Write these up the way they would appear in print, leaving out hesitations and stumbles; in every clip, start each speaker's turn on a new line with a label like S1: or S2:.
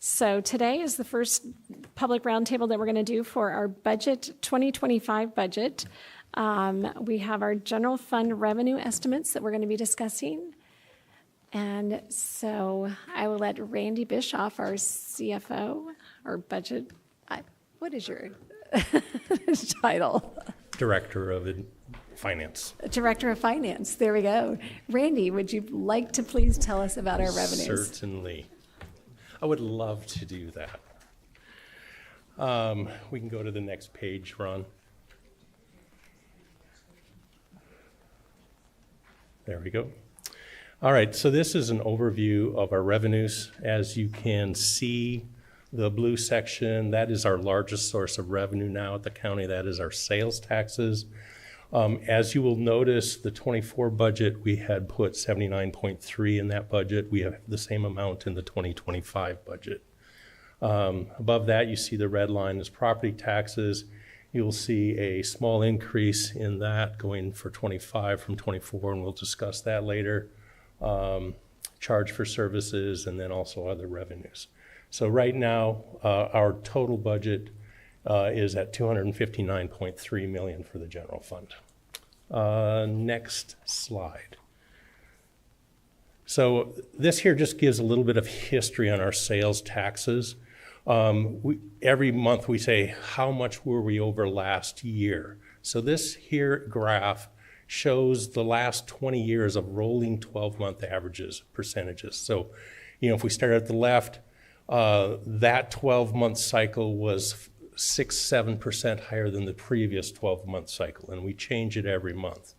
S1: So today is the first public roundtable that we're going to do for our budget, 2025 budget. We have our general fund revenue estimates that we're going to be discussing. And so I will let Randy Bischoff, our CFO, our budget, what is your title?
S2: Director of Finance.
S1: Director of Finance. There we go. Randy, would you like to please tell us about our revenues?
S2: Certainly. I would love to do that. We can go to the next page, Ron. There we go. All right, so this is an overview of our revenues. As you can see, the blue section, that is our largest source of revenue now at the county. That is our sales taxes. As you will notice, the 24 budget, we had put 79.3 in that budget. We have the same amount in the 2025 budget. Above that, you see the red line is property taxes. You'll see a small increase in that going for 25 from 24, and we'll discuss that later. Charge for services, and then also other revenues. So right now, our total budget is at $259.3 million for the general fund. Next slide. So this here just gives a little bit of history on our sales taxes. Every month we say, how much were we over last year? So this here graph shows the last 20 years of rolling 12-month averages, percentages. So, if we start at the left, that 12-month cycle was 6-7% higher than the previous 12-month cycle, and we change it every month.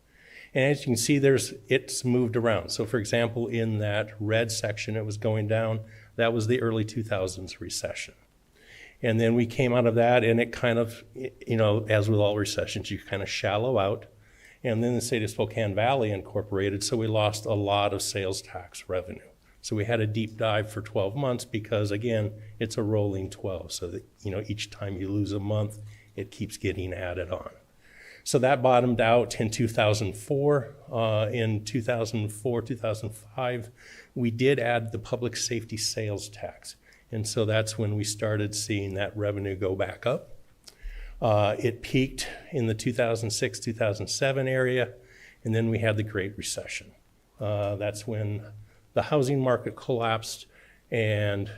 S2: And as you can see, it's moved around. So for example, in that red section, it was going down. That was the early 2000s recession. And then we came out of that, and it kind of, as with all recessions, you kind of shallow out. And then the state of Spokane Valley incorporated, so we lost a lot of sales tax revenue. So we had a deep dive for 12 months because, again, it's a rolling 12. So that, each time you lose a month, it keeps getting added on. So that bottomed out in 2004. In 2004, 2005, we did add the public safety sales tax. And so that's when we started seeing that revenue go back up. It peaked in the 2006, 2007 area, and then we had the Great Recession. That's when the housing market collapsed and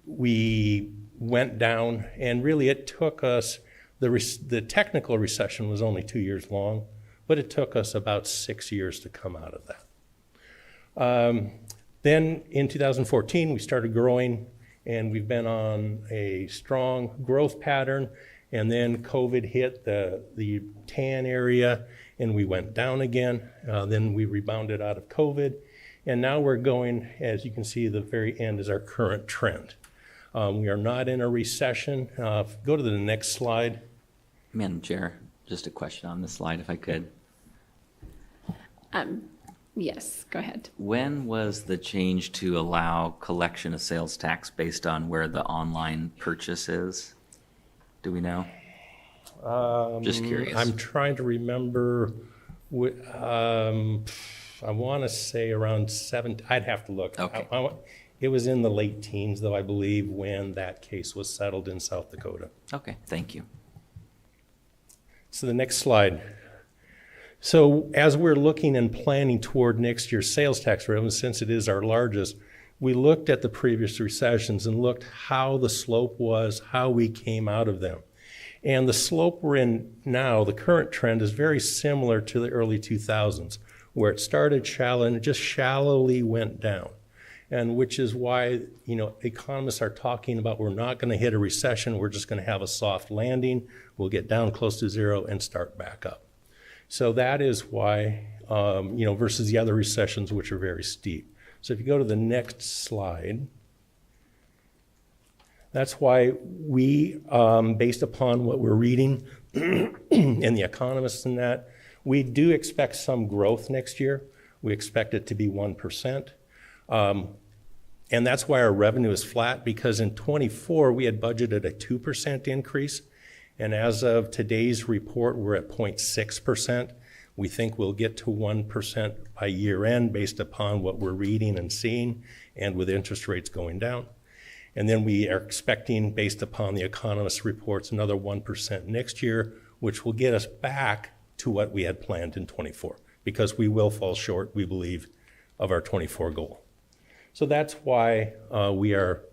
S2: we went down, and really it took us, the technical recession was only 2 years long, but it took us about 6 years to come out of that. Then in 2014, we started growing, and we've been on a strong growth pattern. And then COVID hit the tan area, and we went down again. Then we rebounded out of COVID. And now we're going, as you can see, the very end is our current trend. We are not in a recession. Go to the next slide.
S3: Madam Chair, just a question on this slide, if I could.
S1: Yes, go ahead.
S3: When was the change to allow collection of sales tax based on where the online purchase is? Do we know? Just curious.
S2: I'm trying to remember. I want to say around 7. I'd have to look.
S3: Okay.
S2: It was in the late teens, though, I believe, when that case was settled in South Dakota.
S3: Okay, thank you.
S2: So the next slide. So as we're looking and planning toward next year's sales tax revenue, since it is our largest, we looked at the previous recessions and looked how the slope was, how we came out of them. And the slope we're in now, the current trend, is very similar to the early 2000s, where it started shallow and it just shallowly went down. And which is why, economists are talking about we're not going to hit a recession, we're just going to have a soft landing, we'll get down close to zero and start back up. So that is why, versus the other recessions, which are very steep. So if you go to the next slide, that's why we, based upon what we're reading and the economists and that, we do expect some growth next year. We expect it to be 1%. And that's why our revenue is flat, because in 24 we had budgeted a 2% increase. And as of today's report, we're at 0.6%. We think we'll get to 1% by year end based upon what we're reading and seeing, and with interest rates going down. And then we are expecting, based upon the economist reports, another 1% next year, which will get us back to what we had planned in '24, because we will fall short, we believe, of our '24 goal. So that's why we are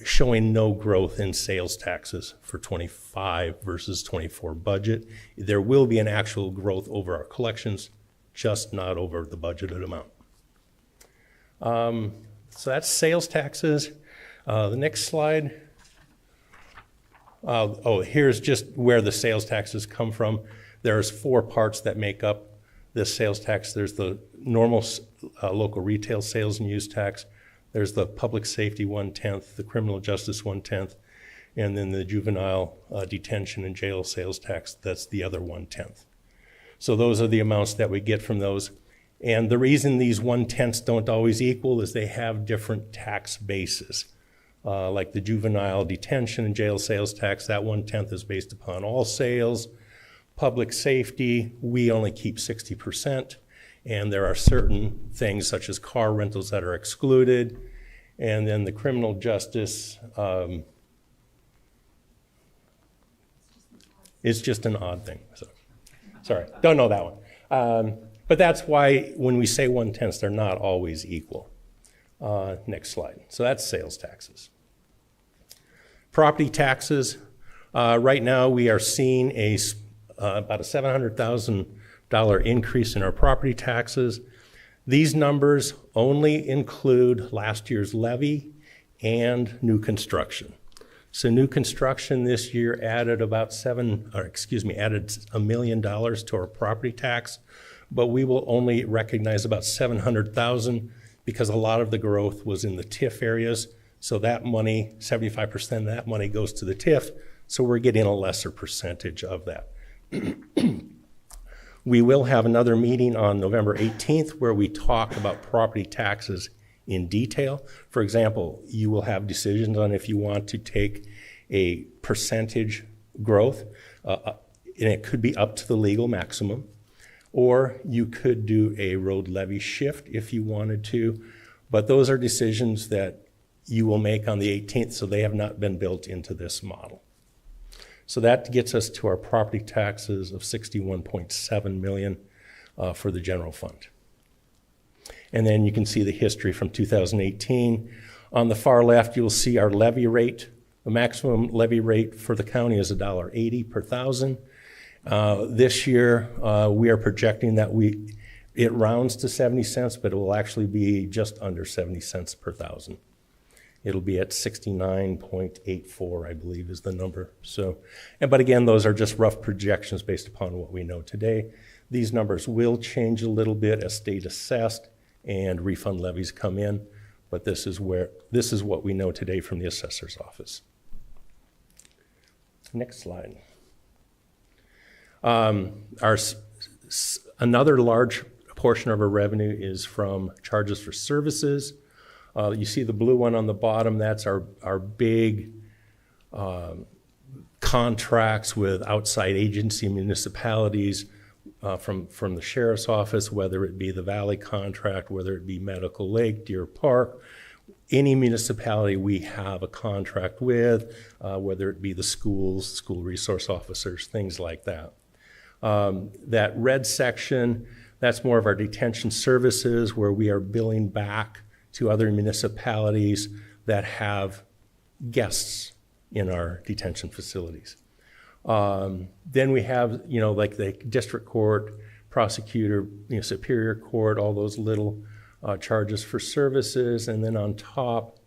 S2: showing no growth in sales taxes for '25 versus '24 budget. There will be an actual growth over our collections, just not over the budgeted amount. So that's sales taxes. The next slide. Here's just where the sales taxes come from. There's 4 parts that make up this sales tax. There's the normal local retail sales and use tax. There's the public safety 1/10, the criminal justice 1/10, and then the juvenile detention and jail sales tax, that's the other 1/10. So those are the amounts that we get from those. And the reason these 1/10s don't always equal is they have different tax bases. Like the juvenile detention and jail sales tax, that 1/10 is based upon all sales. Public safety, we only keep 60%. And there are certain things such as car rentals that are excluded. And then the criminal justice, it's just an odd thing. So, sorry, don't know that one. But that's why when we say 1/10, they're not always equal. Next slide. So that's sales taxes. Property taxes. Right now we are seeing about a $700,000 increase in our property taxes. These numbers only include last year's levy and new construction. So new construction this year added about added $1 million to our property tax, but we will only recognize about $700,000 because a lot of the growth was in the TIF areas. So that money, 75% of that money goes to the TIF, so we're getting a lesser percentage of that. We will have another meeting on November 18th where we talk about property taxes in detail. For example, you will have decisions on if you want to take a percentage growth, and it could be up to the legal maximum, or you could do a road levy shift if you wanted to. But those are decisions that you will make on the 18th, so they have not been built into this model. So that gets us to our property taxes of $61.7 million for the general fund. And then you can see the history from 2018. On the far left, you'll see our levy rate. The maximum levy rate for the county is $1.80 per thousand. This year, we are projecting that it rounds to 70 cents, but it will actually be just under 70 cents per thousand. It'll be at 69.84, I believe, is the number. So, but again, those are just rough projections based upon what we know today. These numbers will change a little bit as state assessed and refund levies come in, but this is what we know today from the assessor's office. Next slide. Another large portion of our revenue is from charges for services. You see the blue one on the bottom, that's our big contracts with outside agency municipalities from the sheriff's office, whether it be the Valley contract, whether it be Medical Lake, Deer Park, any municipality we have a contract with, whether it be the schools, school resource officers, things like that. That red section, that's more of our detention services where we are billing back to other municipalities that have guests in our detention facilities. Then we have, like the district court, prosecutor, superior court, all those little charges for services. And then on top,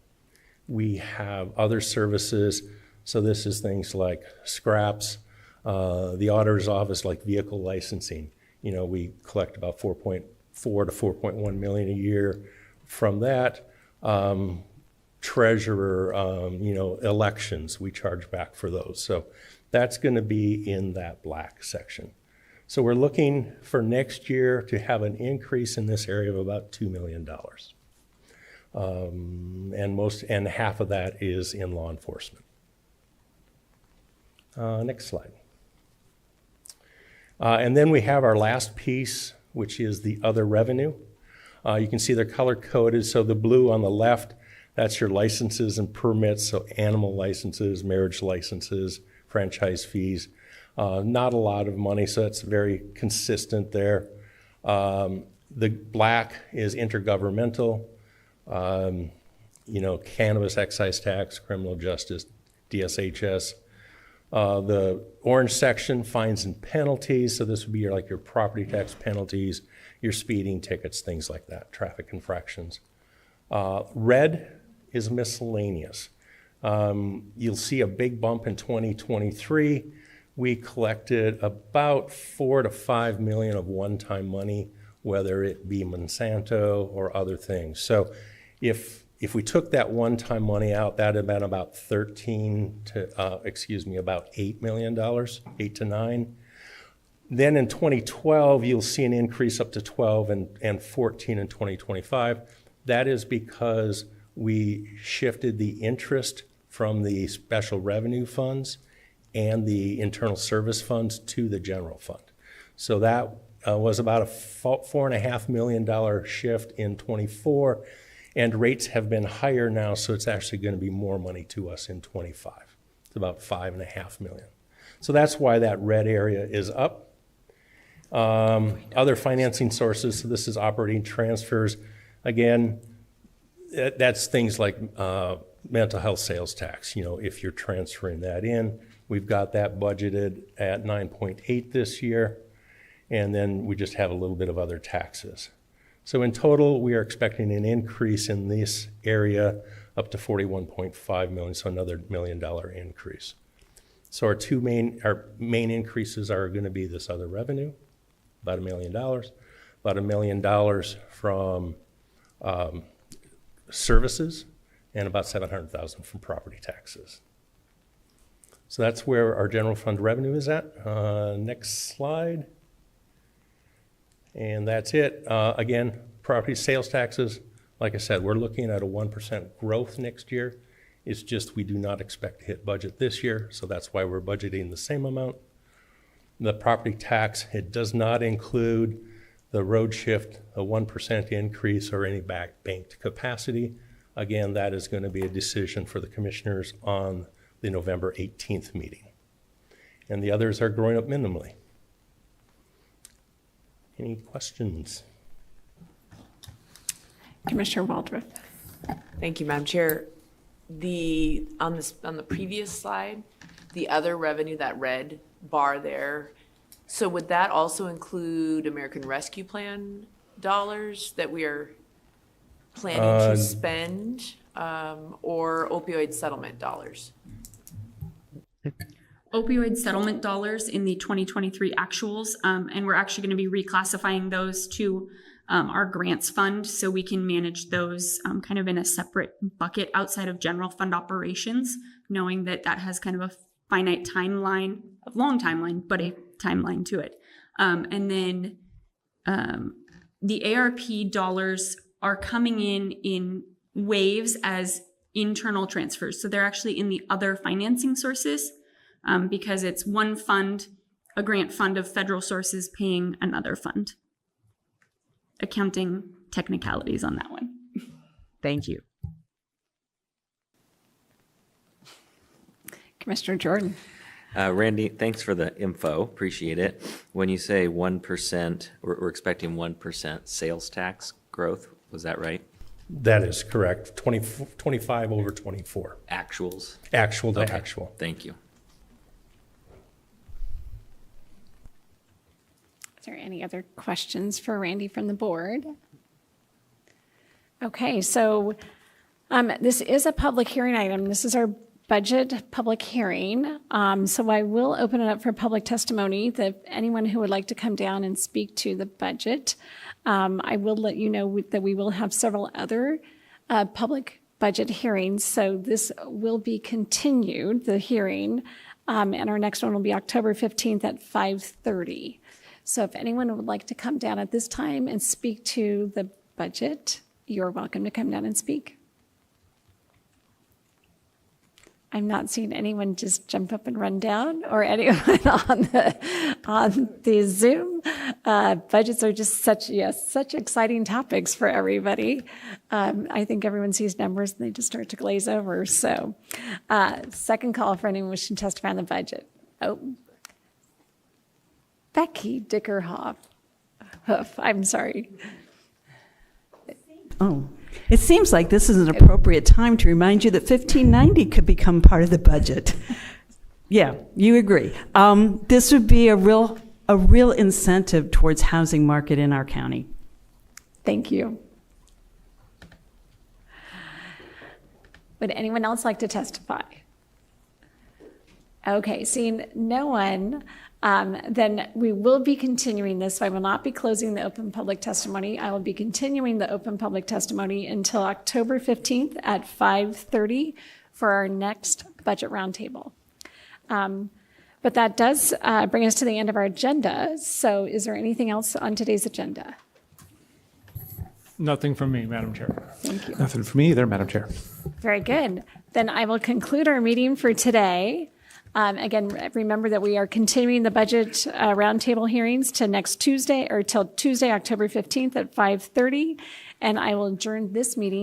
S2: we have other services. So this is things like scraps, the auditor's office, like vehicle licensing. We collect about 4.4 to 4.1 million a year from that. Treasurer, elections, we charge back for those. So that's going to be in that black section. So we're looking for next year to have an increase in this area of about $2 million. And half of that is in law enforcement. Next slide. And then we have our last piece, which is the other revenue. You can see they're color coded. So the blue on the left, That's your licenses and permits, so animal licenses, marriage licenses, franchise fees. Not a lot of money, so that's very consistent there. The black is intergovernmental, cannabis excise tax, criminal justice, DSHS. The orange section, fines and penalties, so this would be your property tax penalties, your speeding tickets, things like that, traffic infractions. Red is miscellaneous. You'll see a big bump in 2023. We collected about $4 to $5 million of one-time money, whether it be Monsanto or other things. So if we took that one-time money out, that'd have been about about $8 million, 8 to 9. Then in 2012, you'll see an increase up to 12 and 14 in 2025. That is because we shifted the interest from the special revenue funds and the internal service funds to the general fund. So that was about a $4.5 million shift in 24, and rates have been higher now, so it's actually going to be more money to us in 25. It's about $5.5 million. So that's why that red area is up. Other financing sources, so this is operating transfers. Again, that's things like mental health sales tax. If you're transferring that in, we've got that budgeted at 9.8 this year, and then we just have a little bit of other taxes. So in total, we are expecting an increase in this area up to 41.5 million, so another $1 million increase. So our main increases are going to be this other revenue, about $1 million, about $1 million from services, and about $700,000 from property taxes. So that's where our general fund revenue is at. Next slide. And that's it. Again, property sales taxes, like I said, we're looking at a 1% growth next year. It's just we do not expect to hit budget this year, so that's why we're budgeting the same amount. The property tax, it does not include the road shift, a 1% increase, or any banked capacity. Again, that is going to be a decision for the commissioners on the November 18th meeting. And the others are growing up minimally. Any questions?
S1: Commissioner Waldron.
S4: Thank you, Madam Chair. On the previous slide, the other revenue, that red bar there, so would that also include American Rescue Plan dollars that we are planning to spend, or opioid settlement dollars?
S5: Opioid settlement dollars in the 2023 actuals, and we're actually going to be reclassifying those to our grants fund, so we can manage those kind of in a separate bucket outside of general fund operations, knowing that that has kind of a finite timeline, a long timeline, but a timeline to it. And then the ARP dollars are coming in waves as internal transfers. So they're actually in the other financing sources because it's one fund, a grant fund of federal sources paying another fund. Accounting technicalities on that one.
S6: Thank you.
S1: Commissioner Jordan.
S3: Randy, thanks for the info. Appreciate it. When you say 1%, we're expecting 1% sales tax growth. Was that right?
S2: That is correct. 25 over 24.
S3: Actuals?
S2: Actual to
S3: Okay.
S2: actual.
S3: Thank you.
S1: Is there any other questions for Randy from the board? Okay, so this is a public hearing item. This is our budget public hearing. So I will open it up for public testimony, that anyone who would like to come down and speak to the budget. I will let you know that we will have several other public budget hearings. So this will be continued, the hearing, and our next one will be October 15th at 5:30. So if anyone would like to come down at this time and speak to the budget, you're welcome to come down and speak. I'm not seeing anyone just jump up and run down or anyone on the Zoom. Budgets are just such exciting topics for everybody. I think everyone sees numbers and they just start to glaze over. So, second call for anyone wishing to testify on the budget. Oh, Becky Dickerhoff. I'm sorry.
S6: Oh, it seems like this is an appropriate time to remind you that 1590 could become part of the budget. Yeah, you agree. This would be a real incentive towards housing market in our county.
S1: Thank you. Would anyone else like to testify? Okay, seeing no one, then we will be continuing this. So I will not be closing the open public testimony. I will be continuing the open public testimony until October 15th at 5:30 for our next budget roundtable. But that does bring us to the end of our agenda. So is there anything else on today's agenda?
S7: Nothing from me, Madam Chair.
S1: Thank you.
S8: Nothing for me either, Madam Chair.
S1: Very good. Then I will conclude our meeting for today. Again, remember that we are continuing the budget roundtable hearings to next Tuesday or till Tuesday, October 15th at 5:30. And I will adjourn this meeting.